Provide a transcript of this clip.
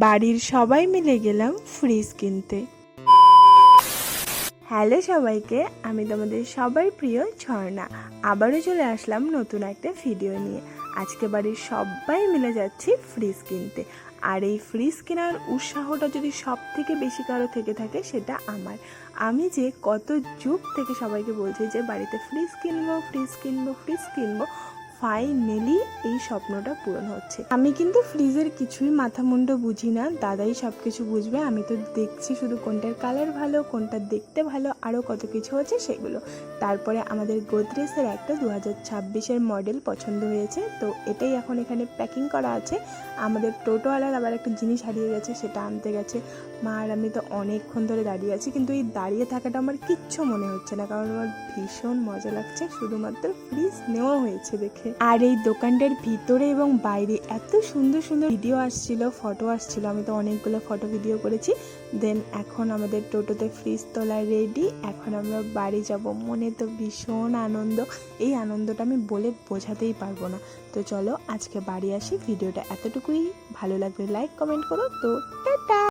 বাড়ির সবাই মিলে গেলাম ফ্রিজ কিনতে। হ্যালো সবাইকে, আমি তোমাদের সবার প্রিয় ঝর্ণা। আবারও চলে আসলাম নতুন একটা ভিডিও নিয়ে। আজকে বাড়ির সবাই মিলে যাচ্ছি ফ্রিজ কিনতে। আর এই ফ্রিজ কেনার উৎসাহটা যদি সব থেকে বেশি কারো থেকে থাকে সেটা আমার। আমি যে কত যুগ থেকে সবাইকে বলছি যে বাড়িতে ফ্রিজ কিনবো, ফ্রিজ কিনবো, ফ্রিজ কিনবো, ফাইনালি এই স্বপ্নটা পূরণ হচ্ছে। আমি কিন্তু ফ্রিজের কিছুই মাথা মুন্ডু বুঝি না, দাদাই সব কিছু বুঝবে। আমি তো দেখছি শুধু কোনটার কালার ভালো, কোনটা দেখতে ভালো, আরও কত কিছু আছে সেগুলো। তারপরে আমাদের গোদরেজের একটা 2026-এর মডেল পছন্দ হয়েছে, তো এটাই এখন এখানে প্যাকিং করা আছে। আমাদের টোটোওয়ালার আবার একটা জিনিস হারিয়ে গেছে, সেটা আনতে গেছে। মা আর আমি তো অনেকক্ষণ ধরে দাঁড়িয়ে আছি, কিন্তু এই দাঁড়িয়ে থাকাটা আমার কিচ্ছু মনে হচ্ছে না, কারণ আমার ভীষণ মজা লাগছে শুধুমাত্র ফ্রিজ নেওয়া হয়েছে দেখে। আর এই দোকানটার ভিতরে এবং বাইরে এত সুন্দর সুন্দর ভিডিও আসছিল, ফটো আসছিল। আমি তো অনেকগুলো ফটো ভিডিও করেছি। দেন এখন আমাদের টোটোতে ফ্রিজ তোলা রেডি। এখন আমরা বাড়ি যাব, মনে তো ভীষণ আনন্দ। এই আনন্দটা আমি বলে বোঝাতেই পারবো না। তো চলো আজকে বাড়ি আসি। ভিডিওটা এতটুকুই, ভালো লাগলে লাইক কমেন্ট করো। তো টাটা।